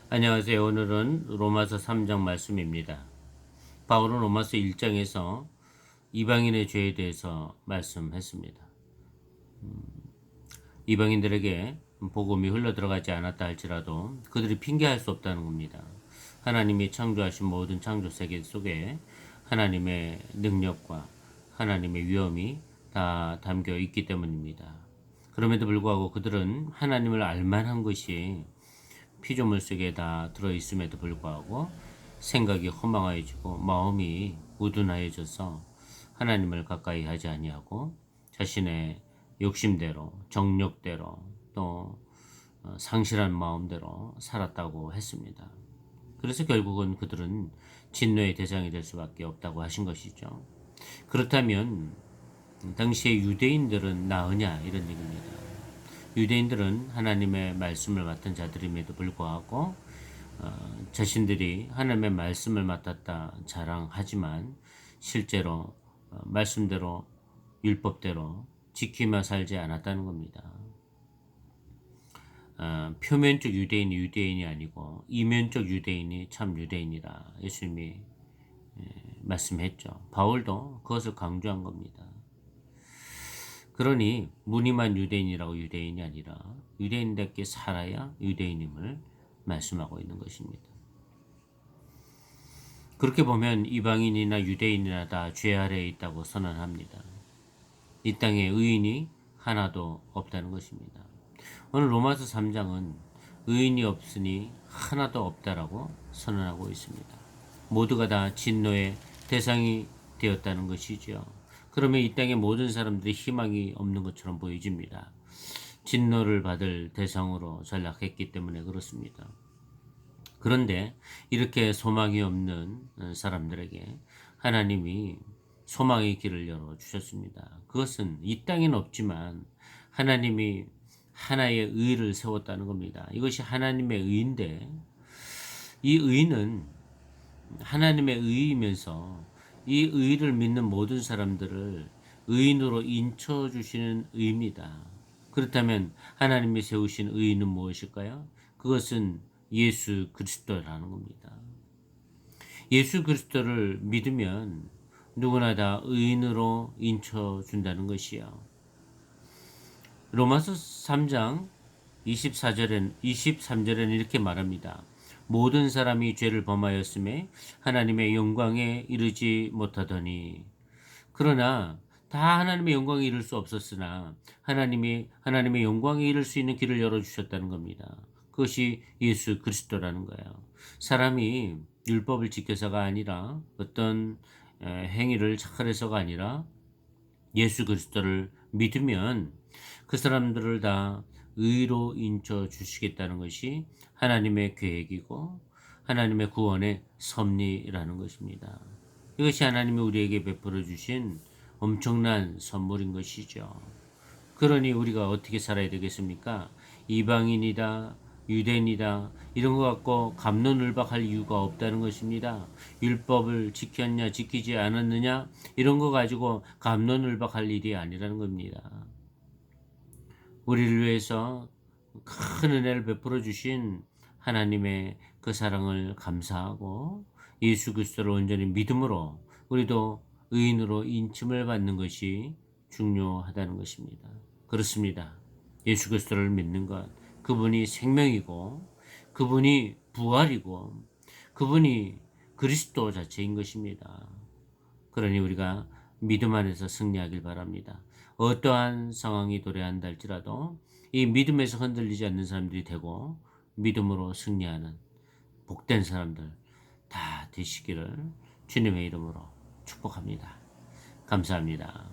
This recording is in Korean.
안녕하세요. 오늘은 로마서 3장 말씀입니다. 바울은 로마서 1장에서 이방인의 죄에 대해서 말씀했습니다. 이방인들에게 복음이 흘러들어가지 않았다 할지라도 그들이 핑계할 수 없다는 겁니다. 하나님이 창조하신 모든 창조 세계 속에 하나님의 능력과 하나님의 위엄이 다 담겨 있기 때문입니다. 그럼에도 불구하고 그들은 하나님을 알만한 것이 피조물 속에 다 들어있음에도 불구하고 생각이 허망해지고 마음이 우둔하여져서 하나님을 가까이 하지 아니하고 자신의 욕심대로 정욕대로 또 상실한 마음대로 살았다고 했습니다. 그래서 결국은 그들은 진노의 대상이 될 수밖에 없다고 하신 것이죠. 그렇다면 당시의 유대인들은 나으냐 이런 얘기입니다. 유대인들은 하나님의 말씀을 맡은 자들임에도 불구하고 자신들이 하나님의 말씀을 맡았다 자랑하지만 실제로 말씀대로 율법대로 지키며 살지 않았다는 겁니다. 표면적 유대인이 유대인이 아니고 이면적 유대인이 참 유대인이라 예수님이 말씀했죠. 바울도 그것을 강조한 겁니다. 그러니 무늬만 유대인이라고 유대인이 아니라 유대인답게 살아야 유대인임을 말씀하고 있는 것입니다. 그렇게 보면 이방인이나 유대인이나 다 죄 아래에 있다고 선언합니다. 이 땅에 의인이 하나도 없다는 것입니다. 오늘 로마서 3장은 의인이 없으니 하나도 없다라고 선언하고 있습니다. 모두가 다 진노의 대상이 되었다는 것이죠. 그러면 이 땅의 모든 사람들이 희망이 없는 것처럼 보여집니다. 진노를 받을 대상으로 전락했기 때문에 그렇습니다. 그런데 이렇게 소망이 없는 사람들에게 하나님이 소망의 길을 열어주셨습니다. 그것은 이 땅에는 없지만 하나님이 하나의 의를 세웠다는 겁니다. 이것이 하나님의 의인데 이 의는 하나님의 의이면서 이 의를 믿는 모든 사람들을 의인으로 인쳐주시는 의입니다. 그렇다면 하나님이 세우신 의인은 무엇일까요? 그것은 예수 그리스도라는 겁니다. 예수 그리스도를 믿으면 누구나 다 의인으로 인쳐준다는 것이요. 로마서 3장 23절에는 이렇게 말합니다. 모든 사람이 죄를 범하였음에 하나님의 영광에 이르지 못하더니 그러나 다 하나님의 영광에 이를 수 없었으나 하나님이 하나님의 영광에 이를 수 있는 길을 열어주셨다는 겁니다. 그것이 예수 그리스도라는 거예요. 사람이 율법을 지켜서가 아니라 어떤 행위를 착할해서가 아니라 예수 그리스도를 믿으면 그 사람들을 다 의로 인쳐 주시겠다는 것이 하나님의 계획이고 하나님의 구원의 섭리라는 것입니다. 이것이 하나님이 우리에게 베풀어 주신 엄청난 선물인 것이죠. 그러니 우리가 어떻게 살아야 되겠습니까? 이방인이다, 유대인이다 이런 거 갖고 갑론을박할 이유가 없다는 것입니다. 율법을 지켰냐 지키지 않았느냐 이런 거 가지고 갑론을박할 일이 아니라는 겁니다. 우리를 위해서 큰 은혜를 베풀어 주신 하나님의 그 사랑을 감사하고 예수 그리스도를 온전히 믿음으로 우리도 의인으로 인침을 받는 것이 중요하다는 것입니다. 그렇습니다. 예수 그리스도를 믿는 것, 그분이 생명이고 그분이 부활이고 그분이 그리스도 자체인 것입니다. 그러니 우리가 믿음 안에서 승리하길 바랍니다. 어떠한 상황이 도래한다 할지라도 이 믿음에서 흔들리지 않는 사람들이 되고 믿음으로 승리하는 복된 사람들 다 되시기를 주님의 이름으로 축복합니다. 감사합니다.